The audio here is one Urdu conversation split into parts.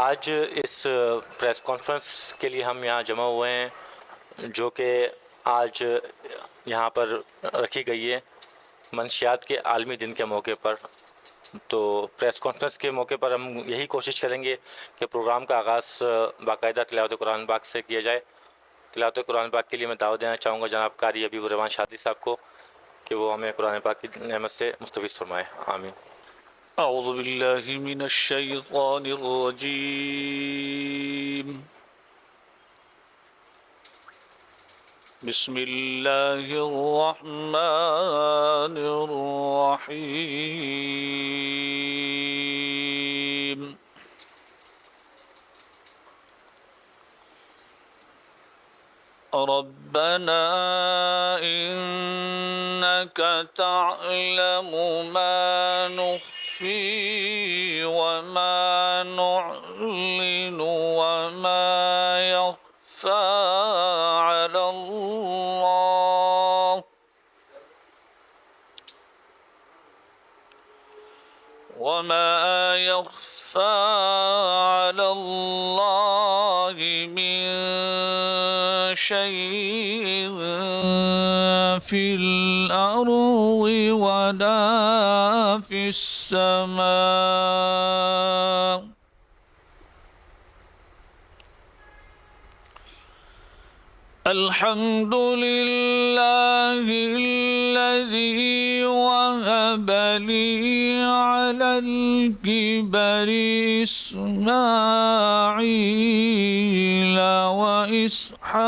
آج اس پریس کانفرنس کے لیے ہم یہاں جمع ہوئے ہیں، جو کہ آج یہاں پر رکھی گئی ہے منشیات کے عالمی دن کے موقع پر۔ تو پریس کانفرنس کے موقع پر ہم یہی کوشش کریں گے کہ پروگرام کا آغاز باقاعدہ تلاوت قرآن پاک سے کیا جائے۔ تلاوت قرآن پاک کے لیے میں دعوت دینا چاہوں گا جناب قاری حبیب الرحمن شادی صاحب کو کہ وہ ہمیں قرآن پاک کی نعمت سے مستفیض فرمائے۔ آمین۔ اعوذ باللہ من الشیطان الرجیم، بسم اللہ الرحمن الرحیم۔ ربنا انک تعلم ما نخفی وما نعلن وما يخفى على الله من شيء في الأرض ولا في السماء الحمد لله الذي وهب لي على الكبر إسماعيل وإسحاق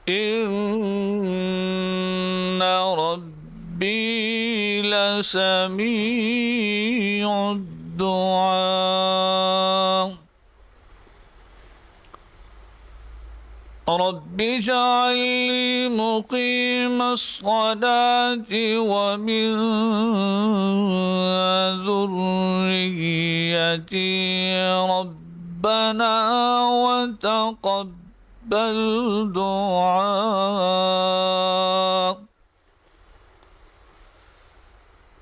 إن ربي لسميع الدعاء رب اجعل لي مقيم الصلاة ومن ذريتي ربنا وتقبل دعاء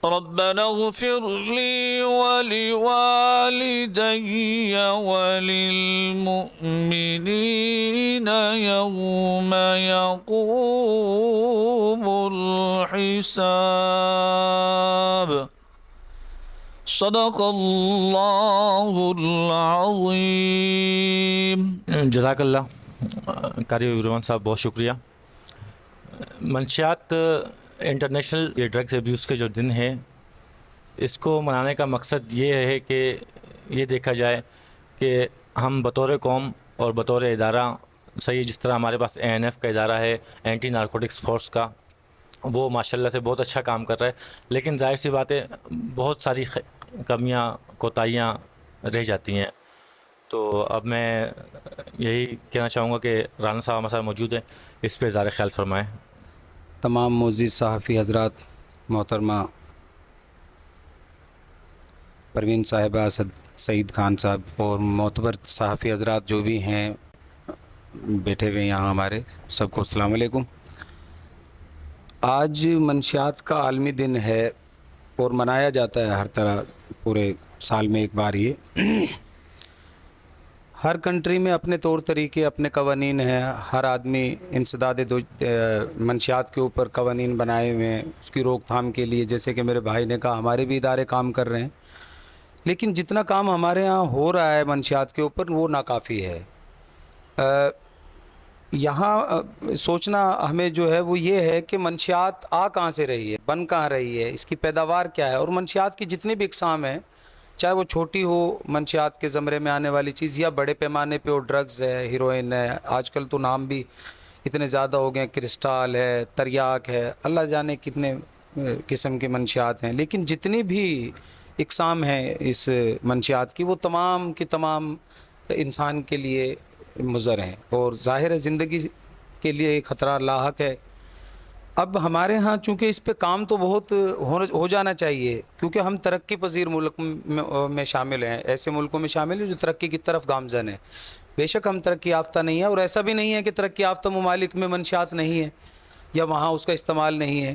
ربنا اغفر لي ولوالدي وللمؤمنين يوم يقوم الحساب صدق اللہ العظیم۔ جزاک اللہ قاری حبیب الرحمن صاحب، بہت شکریہ۔ منشیات انٹرنیشنل یہ ڈرگز ابیوز کے جو دن ہے، اس کو منانے کا مقصد یہ ہے کہ یہ دیکھا جائے کہ ہم بطور قوم اور بطور ادارہ صحیح، جس طرح ہمارے پاس ANF کا ادارہ ہے، اینٹی نارکوٹکس فورس کا، وہ ماشاءاللہ سے بہت اچھا کام کر رہا ہے، لیکن ظاہر سی بات ہے بہت ساری کمیاں کوتاہیاں رہ جاتی ہیں۔ تو اب میں یہی کہنا چاہوں گا کہ رانا صاحب ہمارے ساتھ موجود ہیں، اس پہ اظہار خیال فرمائیں۔ تمام معزز صحافی حضرات، محترمہ پروین صاحبہ، اسد سعید خان صاحب اور معتبر صحافی حضرات جو بھی ہیں بیٹھے ہوئے یہاں ہمارے، سب کو السلام علیکم۔ آج منشیات کا عالمی دن ہے اور منایا جاتا ہے ہر طرح، پورے سال میں ایک بار یہ۔ ہر کنٹری میں اپنے طور طریقے، اپنے قوانین ہیں، ہر آدمی انسداد منشیات کے اوپر قوانین بنائے ہوئے ہیں اس کی روک تھام کے لیے۔ جیسے کہ میرے بھائی نے کہا، ہمارے بھی ادارے کام کر رہے ہیں، لیکن جتنا کام ہمارے ہاں ہو رہا ہے منشیات کے اوپر وہ ناکافی ہے۔ یہاں سوچنا ہمیں جو ہے وہ یہ ہے کہ منشیات کہاں سے رہی ہے، بن کہاں رہی ہے، اس کی پیداوار کیا ہے، اور منشیات کی جتنی بھی اقسام ہیں، چاہے وہ چھوٹی ہو منشیات کے زمرے میں آنے والی چیز، یا بڑے پیمانے پہ وہ ڈرگز ہے، ہیروئن ہے، آج کل تو نام بھی اتنے زیادہ ہو گئے، کرسٹال ہے، تریاک ہے، اللہ جانے کتنے قسم کے منشیات ہیں، لیکن جتنی بھی اقسام ہیں اس منشیات کی، وہ تمام کی تمام انسان کے لیے مضر ہیں اور ظاہر زندگی کے لیے ایک خطرہ لاحق ہے۔ اب ہمارے ہاں چونکہ اس پہ کام تو بہت ہو جانا چاہیے، کیونکہ ہم ترقی پذیر ملک میں شامل ہیں، ایسے ملکوں میں شامل ہیں جو ترقی کی طرف گامزن ہیں۔ بے شک ہم ترقی یافتہ نہیں ہیں، اور ایسا بھی نہیں ہے کہ ترقی یافتہ ممالک میں منشیات نہیں ہیں یا وہاں اس کا استعمال نہیں ہے،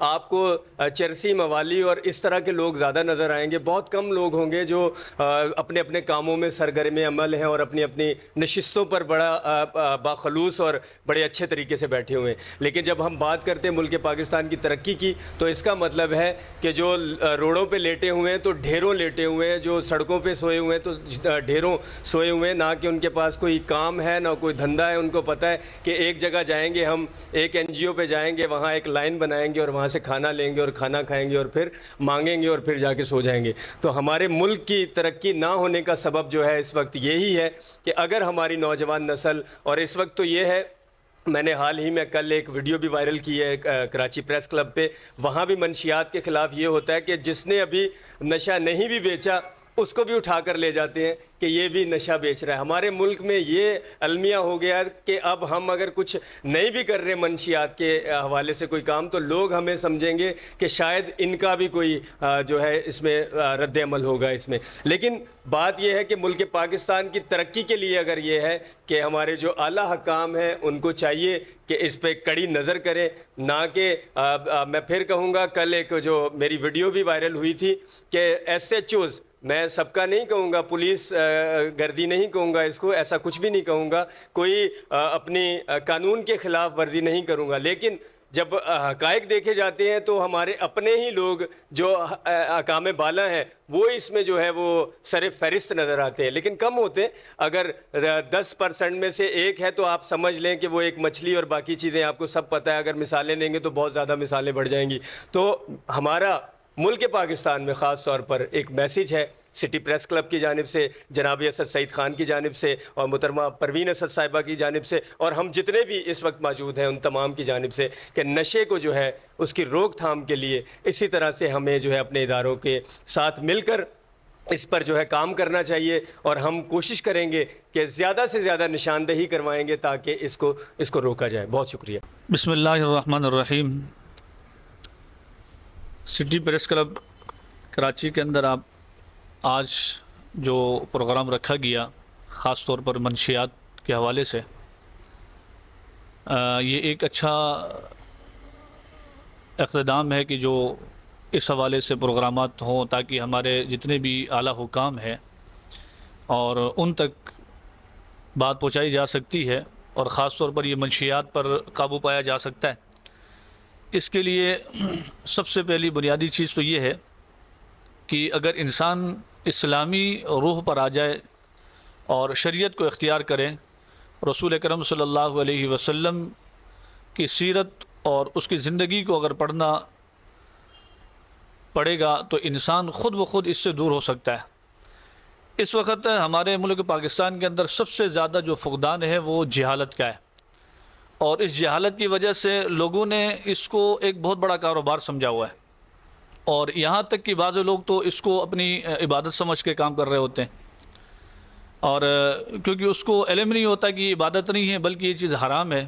آپ کو چرسی موالی اور اس طرح کے لوگ زیادہ نظر آئیں گے. بہت کم لوگ ہوں گے جو اپنے اپنے کاموں میں سرگرم عمل ہیں اور اپنی اپنی نشستوں پر بڑا باخلوص اور بڑے اچھے طریقے سے بیٹھے ہوئے ہیں. لیکن جب ہم بات کرتے ہیں ملک پاکستان کی ترقی کی تو اس کا مطلب ہے کہ جو روڈوں پہ لیٹے ہوئے ہیں تو ڈھیروں لیٹے ہوئے ہیں, جو سڑکوں پہ سوئے ہوئے ہیں تو ڈھیروں سوئے ہوئے ہیں, نہ کہ ان کے پاس کوئی کام ہے نہ کوئی دھندا ہے. ان کو پتہ ہے کہ ایک جگہ جائیں گے, ہم ایک NGO پہ جائیں گے, وہاں ایک لائن بنائیں گے اور وہاں سے کھانا لیں گے اور کھانا کھائیں گے اور پھر مانگیں گے اور پھر جا کے سو جائیں گے. تو ہمارے ملک کی ترقی نہ ہونے کا سبب جو ہے اس وقت یہی ہے کہ اگر ہماری نوجوان نسل, اور اس وقت تو یہ ہے, میں نے حال ہی میں کل ایک ویڈیو بھی وائرل کی ہے کراچی پریس کلب پہ, وہاں بھی منشیات کے خلاف یہ ہوتا ہے کہ جس نے ابھی نشہ نہیں بھی بیچا اس کو بھی اٹھا کر لے جاتے ہیں کہ یہ بھی نشہ بیچ رہا ہے. ہمارے ملک میں یہ المیہ ہو گیا کہ اب ہم اگر کچھ نہیں بھی کر رہے منشیات کے حوالے سے کوئی کام تو لوگ ہمیں سمجھیں گے کہ شاید ان کا بھی کوئی جو ہے اس میں رد عمل ہوگا اس میں. لیکن بات یہ ہے کہ ملک پاکستان کی ترقی کے لیے اگر یہ ہے کہ ہمارے جو اعلیٰ حکام ہیں ان کو چاہیے کہ اس پہ کڑی نظر کریں, نہ کہ میں پھر کہوں گا, کل ایک جو میری ویڈیو بھی وائرل ہوئی تھی کہ SHOs, میں سب کا نہیں کہوں گا, پولیس گردی نہیں کہوں گا اس کو, ایسا کچھ بھی نہیں کہوں گا, کوئی اپنی قانون کے خلاف ورزی نہیں کروں گا, لیکن جب حقائق دیکھے جاتے ہیں تو ہمارے اپنے ہی لوگ جو حکام بالا ہیں وہ اس میں جو ہے وہ سر فہرست نظر آتے ہیں, لیکن کم ہوتے ہیں. اگر 10% میں سے ایک ہے تو آپ سمجھ لیں کہ وہ ایک مچھلی, اور باقی چیزیں آپ کو سب پتہ ہے. اگر مثالیں لیں گے تو بہت زیادہ مثالیں بڑھ جائیں گی. تو ہمارا ملک پاکستان میں خاص طور پر ایک میسیج ہے سٹی پریس کلب کی جانب سے, جناب اسد سعید خان کی جانب سے اور محترمہ پروین اسد صاحبہ کی جانب سے, اور ہم جتنے بھی اس وقت موجود ہیں ان تمام کی جانب سے, کہ نشے کو جو ہے اس کی روک تھام کے لیے اسی طرح سے ہمیں جو ہے اپنے اداروں کے ساتھ مل کر اس پر جو ہے کام کرنا چاہیے, اور ہم کوشش کریں گے کہ زیادہ سے زیادہ نشاندہی کروائیں گے تاکہ اس کو روکا جائے. بہت شکریہ. بسم اللہ الرحمن الرحیم. سٹی پریس کلب کراچی کے اندر آپ آج جو پروگرام رکھا گیا خاص طور پر منشیات کے حوالے سے, یہ ایک اچھا اقتدام ہے کہ جو اس حوالے سے پروگرامات ہوں تاکہ ہمارے جتنے بھی اعلیٰ حکام ہیں اور ان تک بات پہنچائی جا سکتی ہے, اور خاص طور پر یہ منشیات پر قابو پایا جا سکتا ہے. اس کے لیے سب سے پہلی بنیادی چیز تو یہ ہے کہ اگر انسان اسلامی روح پر آ جائے اور شریعت کو اختیار کرے, رسول اکرم صلی اللہ علیہ وسلم کی سیرت اور اس کی زندگی کو اگر پڑھے گا تو انسان خود بخود اس سے دور ہو سکتا ہے. اس وقت ہمارے ملک پاکستان کے اندر سب سے زیادہ جو فقدان ہے وہ جہالت کا ہے, اور اس جہالت کی وجہ سے لوگوں نے اس کو ایک بہت بڑا کاروبار سمجھا ہوا ہے, اور یہاں تک کہ بعض لوگ تو اس کو اپنی عبادت سمجھ کے کام کر رہے ہوتے ہیں, اور کیونکہ اس کو علم نہیں ہوتا کہ یہ عبادت نہیں ہے بلکہ یہ چیز حرام ہے.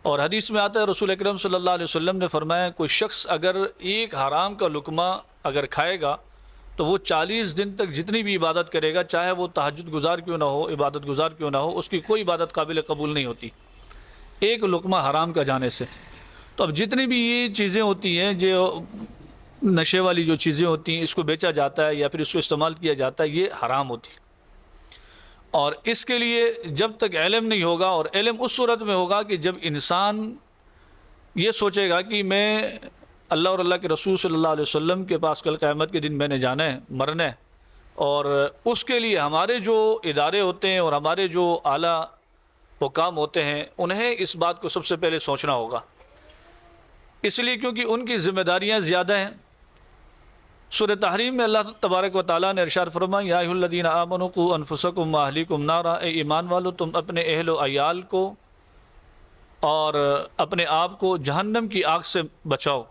اور حدیث میں آتا ہے, رسول اکرم صلی اللہ علیہ وسلم نے فرمایا, کوئی شخص اگر ایک حرام کا لقمہ اگر کھائے گا تو وہ 40 دن تک جتنی بھی عبادت کرے گا, چاہے وہ تہجد گزار کیوں نہ ہو, عبادت گزار کیوں نہ ہو, اس کی کوئی عبادت قابل قبول نہیں ہوتی ایک لقمہ حرام کا جانے سے. تو اب جتنی بھی یہ چیزیں ہوتی ہیں, جو نشے والی جو چیزیں ہوتی ہیں, اس کو بیچا جاتا ہے یا پھر اس کو استعمال کیا جاتا ہے, یہ حرام ہوتی. اور اس کے لیے جب تک علم نہیں ہوگا, اور علم اس صورت میں ہوگا کہ جب انسان یہ سوچے گا کہ میں اللہ اور اللہ کے رسول صلی اللہ علیہ وسلم کے پاس کل قیامت کے دن میں نے جانا ہے, مرنا ہے, اور اس کے لیے ہمارے جو ادارے ہوتے ہیں اور ہمارے جو اعلیٰ حکام ہوتے ہیں انہیں اس بات کو سب سے پہلے سوچنا ہوگا. اس لیے کیونکہ ان کی ذمہ داریاں زیادہ ہیں. سورہ تحریم میں اللہ تبارک و تعالیٰ نے ارشاد فرمایا, یا ایھا الذین آمنوا قوا انفسکم واہلیکم نارا, اے ایمان والو تم اپنے اہل و عیال کو اور اپنے آپ کو جہنم کی آگ سے بچاؤ.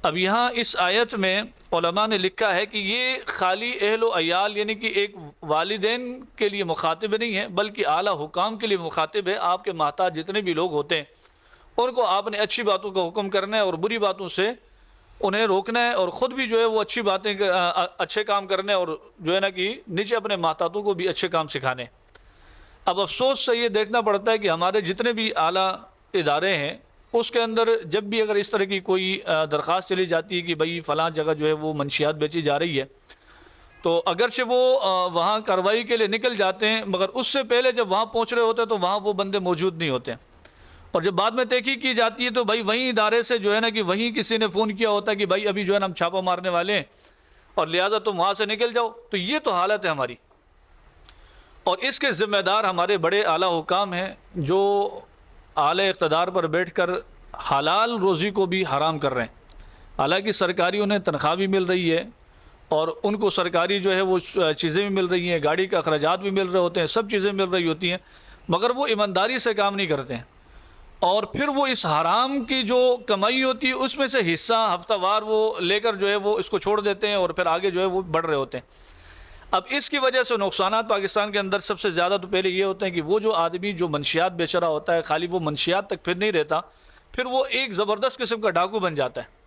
اب یہاں اس آیت میں علماء نے لکھا ہے کہ یہ خالی اہل و عیال یعنی کہ ایک والدین کے لیے مخاطب نہیں ہے بلکہ اعلیٰ حکام کے لیے مخاطب ہے. آپ کے محتاج جتنے بھی لوگ ہوتے ہیں ان کو آپ نے اچھی باتوں کا حکم کرنا ہے اور بری باتوں سے انہیں روکنا ہے, اور خود بھی جو ہے وہ اچھی باتیں اچھے کام کرنے, اور جو ہے نا کہ نیچے اپنے محتاجوں کو بھی اچھے کام سکھانے. اب افسوس سے یہ دیکھنا پڑتا ہے کہ ہمارے جتنے بھی اعلیٰ ادارے ہیں اس کے اندر جب بھی اگر اس طرح کی کوئی درخواست چلی جاتی ہے کہ بھئی فلاں جگہ جو ہے وہ منشیات بیچی جا رہی ہے، تو اگرچہ وہ وہاں کارروائی کے لیے نکل جاتے ہیں، مگر اس سے پہلے جب وہاں پہنچ رہے ہوتے ہیں تو وہاں وہ بندے موجود نہیں ہوتے، اور جب بعد میں تحقیق کی جاتی ہے تو بھائی وہیں ادارے سے جو ہے نا کہ وہیں کسی نے فون کیا ہوتا ہے کہ بھائی ابھی جو ہے نا ہم چھاپا مارنے والے ہیں اور لہٰذا تم وہاں سے نکل جاؤ. تو یہ تو حالت ہے ہماری، اور اس کے ذمہ دار ہمارے بڑے اعلیٰ حکام ہیں جو اعلی اقتدار پر بیٹھ کر حلال روزی کو بھی حرام کر رہے ہیں. حالانکہ سرکاری انہیں تنخواہ بھی مل رہی ہے اور ان کو سرکاری جو ہے وہ چیزیں بھی مل رہی ہیں، گاڑی کا اخراجات بھی مل رہے ہوتے ہیں، سب چیزیں مل رہی ہوتی ہیں، مگر وہ ایمانداری سے کام نہیں کرتے ہیں، اور پھر وہ اس حرام کی جو کمائی ہوتی ہے اس میں سے حصہ ہفتہ وار وہ لے کر جو ہے وہ اس کو چھوڑ دیتے ہیں اور پھر آگے جو ہے وہ بڑھ رہے ہوتے ہیں. اب اس کی وجہ سے نقصانات پاکستان کے اندر سب سے زیادہ تو پہلے یہ ہوتے ہیں کہ وہ جو آدمی جو منشیات بیچ رہا ہوتا ہے، خالی وہ منشیات تک پھر نہیں رہتا، پھر وہ ایک زبردست قسم کا ڈاکو بن جاتا ہے.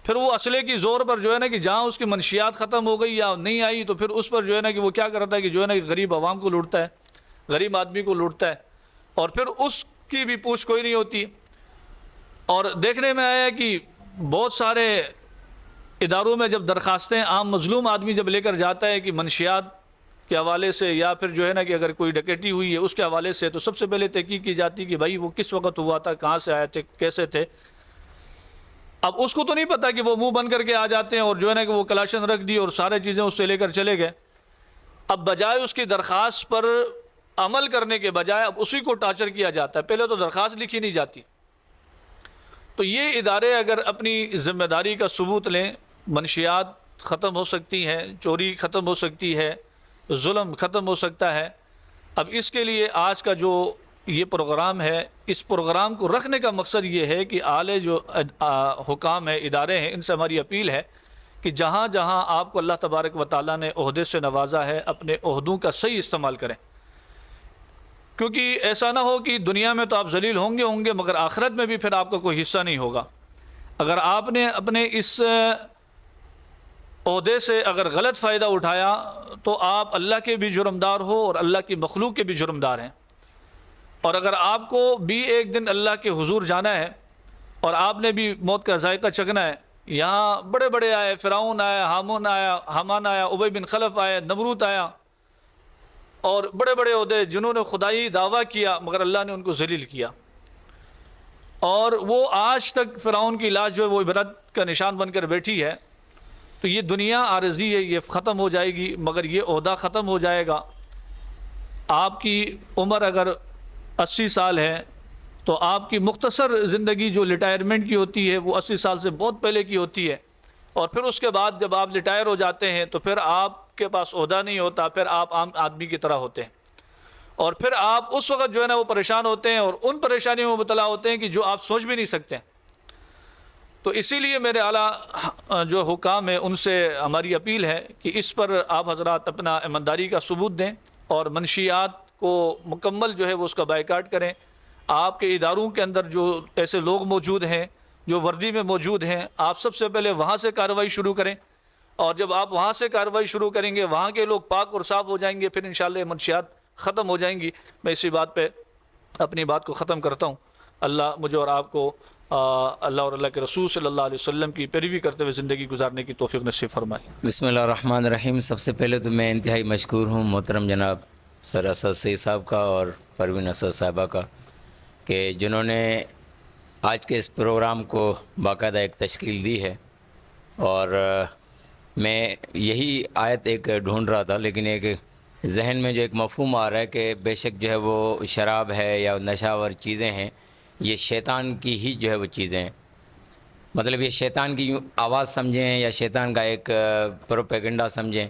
پھر وہ اسلحے کی زور پر جو ہے نا کہ جہاں اس کی منشیات ختم ہو گئی یا نہیں آئی تو پھر اس پر جو ہے نا کہ وہ کیا کرتا ہے کہ جو ہے نا کہ غریب عوام کو لوٹتا ہے، غریب آدمی کو لوٹتا ہے، اور پھر اس کی بھی پوچھ کوئی نہیں ہوتی. اور دیکھنے میں آیا کہ بہت سارے اداروں میں جب درخواستیں عام مظلوم آدمی جب لے کر جاتا ہے کہ منشیات کے حوالے سے یا پھر جو ہے نا کہ اگر کوئی ڈکیتی ہوئی ہے اس کے حوالے سے، تو سب سے پہلے تحقیق کی جاتی کہ بھائی وہ کس وقت ہوا تھا، کہاں سے آئے تھے، کیسے تھے. اب اس کو تو نہیں پتا کہ وہ منہ بند کر کے آ جاتے ہیں اور جو ہے نا کہ وہ کلاشن رکھ دی اور سارے چیزیں اس سے لے کر چلے گئے. اب بجائے اس کی درخواست پر عمل کرنے کے بجائے اب اسی کو ٹارچر کیا جاتا ہے. پہلے تو درخواست لکھی نہیں جاتی. تو یہ ادارے اگر اپنی ذمہ داری کا ثبوت لیں، منشیات ختم ہو سکتی ہیں، چوری ختم ہو سکتی ہے، ظلم ختم ہو سکتا ہے. اب اس کے لیے آج کا جو یہ پروگرام ہے، اس پروگرام کو رکھنے کا مقصد یہ ہے کہ اعلی جو حکام ہیں، ادارے ہیں، ان سے ہماری اپیل ہے کہ جہاں جہاں آپ کو اللہ تبارک و تعالیٰ نے عہدے سے نوازا ہے، اپنے عہدوں کا صحیح استعمال کریں. کیونکہ ایسا نہ ہو کہ دنیا میں تو آپ ذلیل ہوں گے مگر آخرت میں بھی پھر آپ کا کوئی حصہ نہیں ہوگا. اگر آپ نے اپنے اس عہدے سے اگر غلط فائدہ اٹھایا تو آپ اللہ کے بھی جرمدار ہو اور اللہ کی مخلوق کے بھی جرمدار ہیں. اور اگر آپ کو بھی ایک دن اللہ کے حضور جانا ہے اور آپ نے بھی موت کا ذائقہ چکھنا ہے، یہاں بڑے بڑے آئے، فرعون آیا، حامان آیا، ابی بن خلف آیا، نمرود آیا، اور بڑے بڑے عہدے جنہوں نے خدائی دعویٰ کیا مگر اللہ نے ان کو ذلیل کیا. اور وہ آج تک فرعون کی لاش جو ہے وہ عبرت کا نشان بن کر بیٹھی ہے. تو یہ دنیا عارضی ہے، یہ ختم ہو جائے گی مگر یہ عہدہ ختم ہو جائے گا. آپ کی عمر اگر 80 سال ہے تو آپ کی مختصر زندگی جو ریٹائرمنٹ کی ہوتی ہے وہ 80 سال سے بہت پہلے کی ہوتی ہے. اور پھر اس کے بعد جب آپ ریٹائر ہو جاتے ہیں تو پھر آپ کے پاس عہدہ نہیں ہوتا، پھر آپ عام آدمی کی طرح ہوتے ہیں. اور پھر آپ اس وقت جو ہے نا وہ پریشان ہوتے ہیں اور ان پریشانیوں میں مبتلا ہوتے ہیں کہ جو آپ سوچ بھی نہیں سکتے. تو اسی لیے میرے اعلیٰ جو حکام ہیں ان سے ہماری اپیل ہے کہ اس پر آپ حضرات اپنا ایمانداری کا ثبوت دیں اور منشیات کو مکمل جو ہے وہ اس کا بائیکاٹ کریں. آپ کے اداروں کے اندر جو ایسے لوگ موجود ہیں جو وردی میں موجود ہیں، آپ سب سے پہلے وہاں سے کارروائی شروع کریں، اور جب آپ وہاں سے کارروائی شروع کریں گے وہاں کے لوگ پاک اور صاف ہو جائیں گے، پھر انشاءاللہ منشیات ختم ہو جائیں گی. میں اسی بات پہ اپنی بات کو ختم کرتا ہوں. اللہ مجھے اور آپ کو اللہ اور اللہ کے رسول صلی اللہ علیہ وسلم کی پیروی کرتے ہوئے زندگی گزارنے کی توفیق نصیب فرمائے. بسم اللہ الرحمن الرحیم. سب سے پہلے تو میں انتہائی مشکور ہوں محترم جناب سر اسد سعید صاحب کا اور پروین اسد صاحبہ کا کہ جنہوں نے آج کے اس پروگرام کو باقاعدہ ایک تشکیل دی ہے. اور میں یہی آیت ایک ڈھونڈ رہا تھا لیکن ایک ذہن میں جو ایک مفہوم آ رہا ہے کہ بے شک جو ہے وہ شراب ہے یا نشاور چیزیں ہیں، یہ شیطان کی ہی جو ہے وہ چیزیں ہیں. مطلب یہ شیطان کی آواز سمجھیں یا شیطان کا ایک پروپیگنڈا سمجھیں.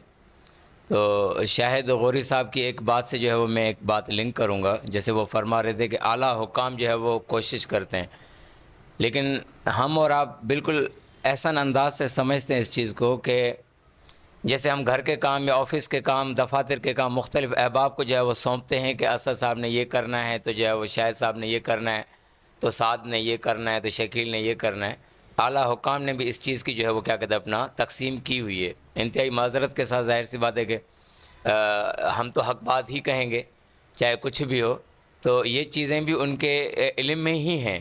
تو شاہد غوری صاحب کی ایک بات سے جو ہے وہ میں ایک بات لنک کروں گا. جیسے وہ فرما رہے تھے کہ اعلیٰ حکام جو ہے وہ کوشش کرتے ہیں، لیکن ہم اور آپ بالکل احسن انداز سے سمجھتے ہیں اس چیز کو کہ جیسے ہم گھر کے کام یا آفس کے کام، دفاتر کے کام مختلف احباب کو جو ہے وہ سونپتے ہیں کہ اسد صاحب نے یہ کرنا ہے تو جو ہے وہ شاہد صاحب نے یہ کرنا ہے، تو سعد نے یہ کرنا ہے، تو شکیل نے یہ کرنا ہے. اعلیٰ حکام نے بھی اس چیز کی جو ہے وہ کیا کہتے ہیں اپنا تقسیم کی ہوئی ہے. انتہائی معذرت کے ساتھ ظاہر سی بات ہے کہ ہم تو حق بات ہی کہیں گے چاہے کچھ بھی ہو. تو یہ چیزیں بھی ان کے علم میں ہی ہیں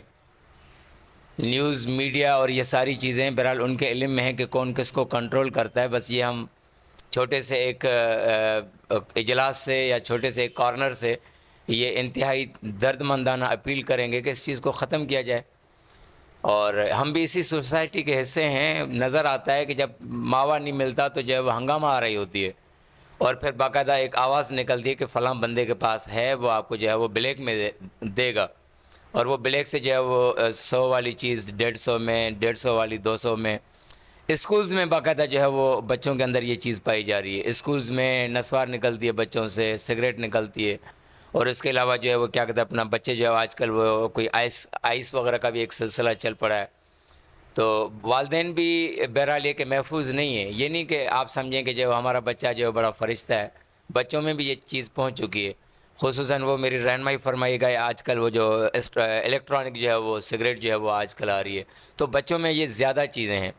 نیوز میڈیا اور یہ ساری چیزیں بہرحال ان کے علم میں ہے کہ کون کس کو کنٹرول کرتا ہے. بس یہ ہم چھوٹے سے ایک اجلاس سے یا چھوٹے سے ایک کارنر سے یہ انتہائی درد مندانہ اپیل کریں گے کہ اس چیز کو ختم کیا جائے. اور ہم بھی اسی سوسائٹی کے حصے ہیں. نظر آتا ہے کہ جب ماوا نہیں ملتا تو جب ہنگامہ آ رہی ہوتی ہے اور پھر باقاعدہ ایک آواز نکلتی ہے کہ فلاں بندے کے پاس ہے, وہ آپ کو جو ہے وہ بلیک میں دے گا, اور وہ بلیک سے جو ہے وہ 100 والی چیز 150 میں, 150 والی 200 میں. اسکولز میں باقاعدہ جو ہے وہ بچوں کے اندر یہ چیز پائی جا رہی ہے. اسکولز میں نسوار نکلتی ہے بچوں سے, سگریٹ نکلتی ہے, اور اس کے علاوہ جو ہے وہ کیا کہتے ہیں اپنا بچے جو ہے آج کل وہ کوئی آئس وغیرہ کا بھی ایک سلسلہ چل پڑا ہے. تو والدین بھی بہرحال یہ کہ محفوظ نہیں ہے. یہ نہیں کہ آپ سمجھیں کہ جو ہمارا بچہ جو ہے بڑا فرشتہ ہے, بچوں میں بھی یہ چیز پہنچ چکی ہے. خصوصاً وہ میری رہنمائی فرمائی گئی آج کل وہ جو الیکٹرانک جو ہے وہ سگریٹ جو ہے وہ آج کل آ رہی ہے, تو بچوں میں یہ زیادہ چیزیں ہیں.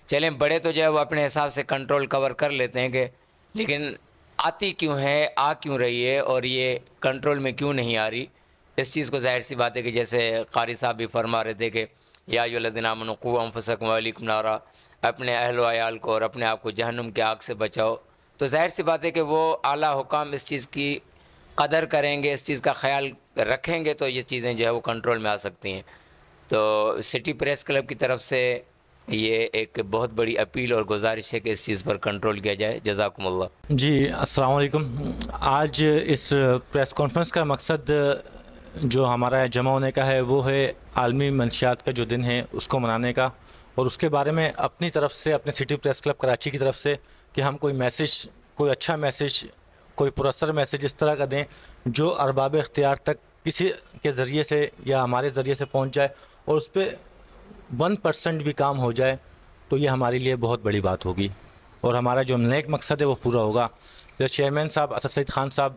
چلیں بڑے تو جو ہے وہ اپنے حساب سے کنٹرول کور کر لیتے ہیں کہ, لیکن آتی کیوں ہے, آ کیوں رہی ہے, اور یہ کنٹرول میں کیوں نہیں آ رہی. اس چیز کو ظاہر سی بات ہے کہ جیسے قاری صاحب بھی فرما رہے تھے کہ یا ایھا الذین آمنوا قوا انفسکم واہلیکم نارا, اپنے اہل و عیال کو اور اپنے آپ کو جہنم کی آگ سے بچاؤ. تو ظاہر سی بات ہے کہ وہ اعلیٰ حکام اس چیز کی قدر کریں گے, اس چیز کا خیال رکھیں گے, تو یہ چیزیں جو ہے وہ کنٹرول میں آ سکتی ہیں. تو سٹی پریس کلب کی طرف سے یہ ایک بہت بڑی اپیل اور گزارش ہے کہ اس چیز پر کنٹرول کیا جائے. جزاکم اللہ. جی السلام علیکم. آج اس پریس کانفرنس کا مقصد جو ہمارا جمع ہونے کا ہے وہ ہے عالمی منشیات کا جو دن ہے اس کو منانے کا, اور اس کے بارے میں اپنی طرف سے, اپنے سٹی پریس کلب کراچی کی طرف سے کہ ہم کوئی میسیج, کوئی اچھا میسیج, کوئی پراسر میسیج اس طرح کا دیں جو ارباب اختیار تک کسی کے ذریعے سے یا ہمارے ذریعے سے پہنچ جائے, اور اس پہ 1% بھی کام ہو جائے تو یہ ہمارے لیے بہت بڑی بات ہوگی, اور ہمارا جو نیک مقصد ہے وہ پورا ہوگا. جو چیئرمین صاحب اسد سعید خان صاحب,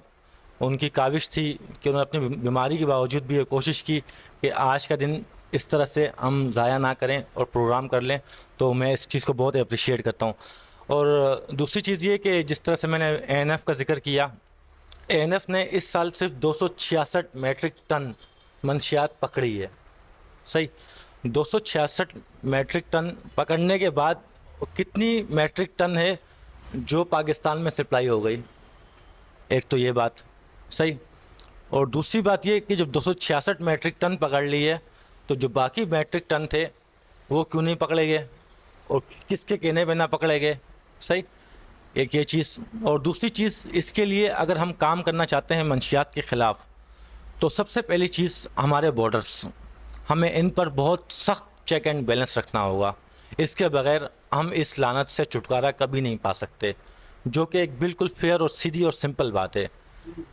ان کی کاوش تھی کہ انہوں نے اپنی بیماری کے باوجود بھی یہ کوشش کی کہ آج کا دن اس طرح سے ہم ضائع نہ کریں اور پروگرام کر لیں, تو میں اس چیز کو بہت اپریشیٹ کرتا ہوں. اور دوسری چیز یہ کہ جس طرح سے میں نے ANF کا ذکر کیا, ANF نے اس سال صرف 266 میٹرک ٹن منشیات پکڑی ہے. صحیح, 266 میٹرک ٹن پکڑنے کے بعد کتنی میٹرک ٹن ہے جو پاکستان میں سپلائی ہو گئی. ایک تو یہ بات صحیح, اور دوسری بات یہ کہ جب 266 میٹرک ٹن پکڑ لی ہے تو جو باقی میٹرک ٹن تھے وہ کیوں نہیں پکڑے گئے, اور کس کے کہنے پہ نہ پکڑے گئے. صحیح, ایک یہ چیز. اور دوسری چیز, اس کے لیے اگر ہم کام کرنا چاہتے ہیں منشیات کے خلاف, تو سب سے پہلی چیز ہمارے بارڈرز, ہمیں ان پر بہت سخت چیک اینڈ بیلنس رکھنا ہوگا. اس کے بغیر ہم اس لعنت سے چھٹکارا کبھی نہیں پا سکتے, جو کہ ایک بالکل فیئر اور سیدھی اور سمپل بات ہے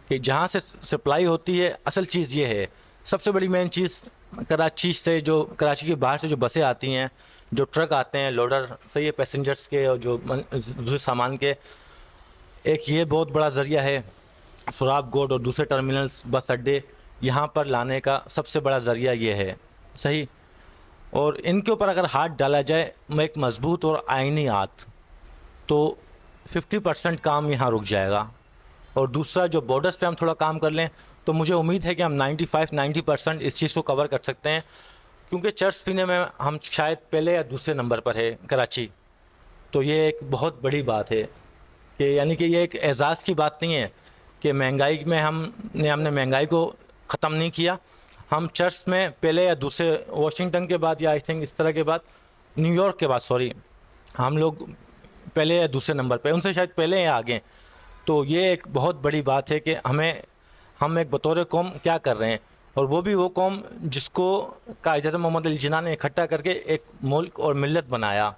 کہ جہاں سے سپلائی ہوتی ہے. اصل چیز یہ ہے, سب سے بڑی مین چیز کراچی سے, جو کراچی کے باہر سے جو بسیں آتی ہیں, جو ٹرک آتے ہیں لوڈر, صحیح ہے, پیسنجرز کے اور جو دوسرے سامان کے, ایک یہ بہت بڑا ذریعہ ہے. سراب گوڈ اور دوسرے ٹرمینلز, بس اڈے, یہاں پر لانے کا سب سے بڑا ذریعہ یہ ہے. صحیح, اور ان کے اوپر اگر ہاتھ ڈالا جائے ایک مضبوط اور آئینی ہاتھ, تو 50% کام یہاں رک جائے گا. اور دوسرا جو بارڈرز پہ ہم تھوڑا کام کر لیں تو مجھے امید ہے کہ ہم 90% اس چیز کو کور کر سکتے ہیں, کیونکہ چرس پینے میں ہم شاید پہلے یا دوسرے نمبر پر ہے کراچی. تو یہ ایک بہت بڑی بات ہے کہ یعنی کہ یہ ایک اعزاز کی بات نہیں ہے کہ مہنگائی میں ہم نے مہنگائی کو ختم نہیں کیا. ہم چرس میں پہلے یا دوسرے, واشنگٹن کے بعد یا آئی تھنک اس طرح کے بعد, نیو یارک کے بعد سوری, ہم لوگ پہلے یا دوسرے نمبر پہ, ان سے شاید پہلے یا آگے. تو یہ ایک بہت بڑی بات ہے کہ ہم ایک بطور قوم کیا کر رہے ہیں, اور وہ بھی وہ قوم جس کو قائد اعظم محمد علی جناح نے اکٹھا کر کے ایک ملک اور ملت بنایا,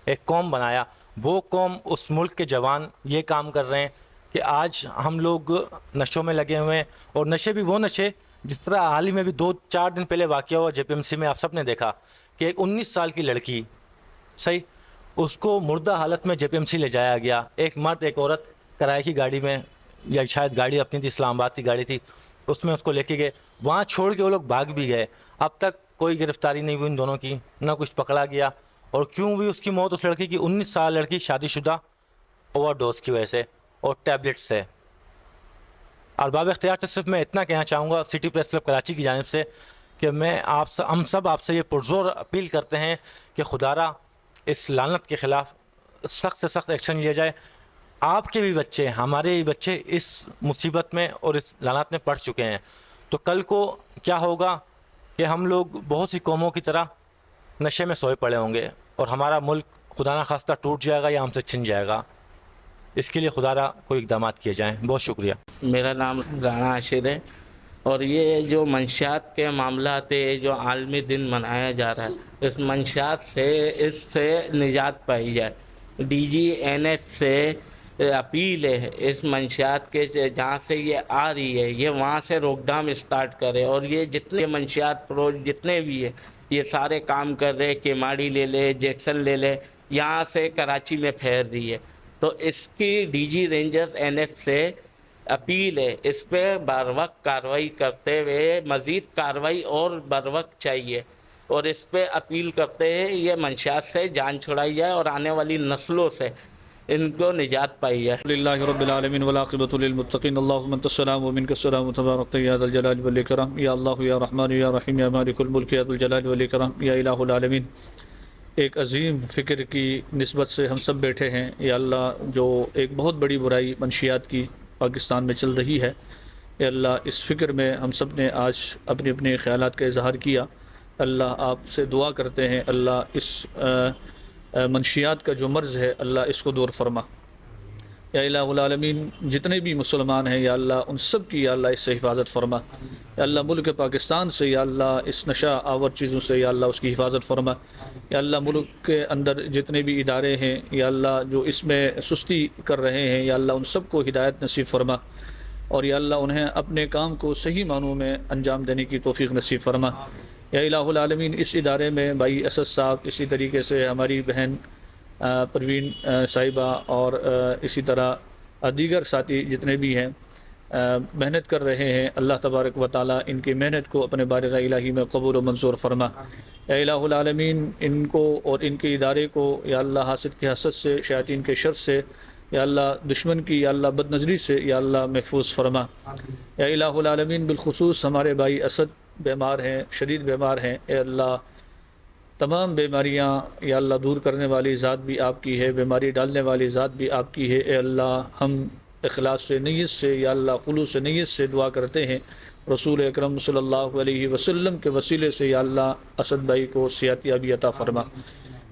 ایک قوم بنایا. وہ قوم, اس ملک کے جوان یہ کام کر رہے ہیں کہ آج ہم لوگ نشوں میں لگے ہوئے ہیں, اور نشے بھی وہ نشے جس طرح حال ہی میں بھی 2-4 دن پہلے واقعہ ہوا JPMC میں, آپ سب نے دیکھا کہ ایک 19 سال کی لڑکی, صحیح, اس کو مردہ حالت میں JPMC لے جایا گیا. ایک مرد ایک عورت کرائے کی گاڑی میں, یا شاید گاڑی اپنی تھی, اسلام آباد کی گاڑی تھی, اس میں اس کو لے کے گئے, وہاں چھوڑ کے وہ لوگ بھاگ بھی گئے. اب تک کوئی گرفتاری نہیں ہوئی ان دونوں کی, نہ کچھ پکڑا گیا. اور کیوں ہوئی اس کی موت اس لڑکی کی؟ 19 سال لڑکی, شادی شدہ, اوور ڈوز کی وجہ سے اور ٹیبلٹ سے. ارباب اختیار سے صرف میں اتنا کہنا چاہوں گا سٹی پریس کلب کراچی کی جانب سے کہ ہم سب آپ سے یہ پرزور اپیل کرتے ہیں کہ خدا را اس لعنت کے خلاف سخت سے سخت ایکشن لیا جائے. آپ کے بھی بچے، ہمارے بھی بچے اس مصیبت میں اور اس لعنت میں پڑ چکے ہیں. تو کل کو کیا ہوگا کہ ہم لوگ بہت سی قوموں کی طرح نشے میں سوئے پڑے ہوں گے اور ہمارا ملک خدا نخواستہ ٹوٹ جائے گا یا ہم سے چھن جائے گا. اس کے لیے خدا را کوئی اقدامات کیے جائیں. بہت شکریہ. میرا نام رانا عاشر ہے، اور یہ جو منشیات کے معاملات ہے، جو عالمی دن منایا جا رہا ہے، اس منشیات سے اس سے نجات پائی جائے. ڈی جی این ایس سے اپیل ہے اس منشیات کے جہاں سے یہ آ رہی ہے یہ وہاں سے روک ڈام اسٹارٹ کرے، اور یہ جتنے منشیات فروش جتنے بھی ہے یہ سارے کام کر رہے، کیماڑی لے لے، جیکسن لے لے، یہاں سے کراچی میں پھیل رہی ہے. تو اس کی D G Rangers N F سے اپیل ہے اس پہ بر وقت کارروائی کرتے ہوئے مزید کارروائی اور بر وقت چاہیے، اور اس پہ اپیل کرتے ہیں یہ منشیات سے جان چھڑائی جائے اور آنے والی نسلوں سے ان کو نجات پائی ہے. للہ رب العالمین والعاقبۃ للمتقین. اللہم انت السلام ومنک السلام تبارک یا ذا الجلال والاکرام. یا اللہ یا رحمان یا رحیم یا مالک الملک یا ذا الجلال والاکرام یا الہ العالمین. ایک عظیم فکر کی نسبت سے ہم سب بیٹھے ہیں. یا اللہ، جو ایک بہت بڑی برائی منشیات کی پاکستان میں چل رہی ہے، یا اللہ اس فکر میں ہم سب نے آج اپنے اپنے خیالات کا اظہار کیا. اللہ آپ سے دعا کرتے ہیں اللہ اس منشیات کا جو مرض ہے اللہ اس کو دور فرما. یا الہ العالمین، جتنے بھی مسلمان ہیں یا اللہ ان سب کی یا اللہ اس سے حفاظت فرما. یا اللہ ملک پاکستان سے یا اللہ اس نشہ آور چیزوں سے یا اللہ اس کی حفاظت فرما. یا اللہ ملک کے اندر جتنے بھی ادارے ہیں یا اللہ جو اس میں سستی کر رہے ہیں یا اللہ ان سب کو ہدایت نصیب فرما، اور یا اللہ انہیں اپنے کام کو صحیح معنوں میں انجام دینے کی توفیق نصیب فرما. یا الہ العالمین، اس ادارے میں بھائی اسد صاحب، اسی طریقے سے ہماری بہن پروین صاحبہ، اور اسی طرح دیگر ساتھی جتنے بھی ہیں محنت کر رہے ہیں، اللہ تبارک و تعالیٰ ان کی محنت کو اپنے بارگاہ الہی میں قبول و منظور فرما. یا الہ العالمین، ان کو اور ان کے ادارے کو یا اللہ حاسد کے حسد سے، شیاطین کے شر سے، یا اللہ دشمن کی یا اللہ بد نظری سے یا اللہ محفوظ فرما. یا الہ العالمین، بالخصوص ہمارے بھائی اسد بیمار ہیں، شدید بیمار ہیں. اے اللہ تمام بیماریاں یا اللہ دور کرنے والی ذات بھی آپ کی ہے، بیماری ڈالنے والی ذات بھی آپ کی ہے. اے اللہ ہم اخلاص سے، نیت سے یا اللہ خلوص نیت سے دعا کرتے ہیں رسول اکرم صلی اللہ علیہ وسلم کے وسیلے سے یا اللہ اسد بھائی کو صحت یابی عطا فرما.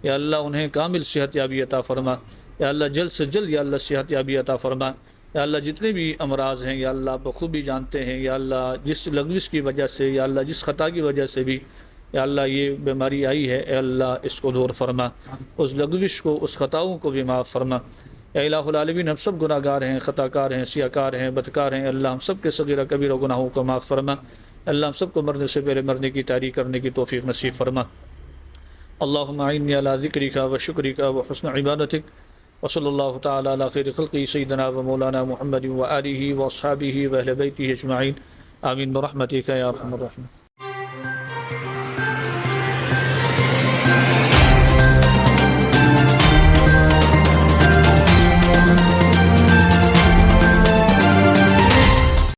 یا اللہ انہیں کامل صحت یابی عطا فرما. یا اللہ جلد سے جلد یا اللہ صحت یابی عطا فرما. یا اللہ جتنے بھی امراض ہیں یا اللہ بخوبی جانتے ہیں، یا اللہ جس لغزش کی وجہ سے یا اللہ جس خطا کی وجہ سے بھی یا اللہ یہ بیماری آئی ہے، اے اللہ اس کو دور فرما، اس لغزش کو، اس خطاؤں کو بھی معاف فرما. یا الہ العالمین، ہم سب گناہ گار ہیں، خطا کار ہیں، سیاہ کار ہیں، بدکار ہیں. اللہ ہم سب کے صغیرہ کبیرہ گناہوں کو معاف فرما. اللہ ہم سب کو مرنے سے پہلے مرنے کی تیاری کرنے کی توفیق نصیب فرما. اللہم اعنی علی ذکرک و شکرک و حسن عبادتک، وصلی اللہ تعالی علی خیر خلقہ سیدنا و مولانا محمد و آلہ و اصحابہ و اہل بیتہ اجمعین. آمین برحمتک یا ارحم الراحمین.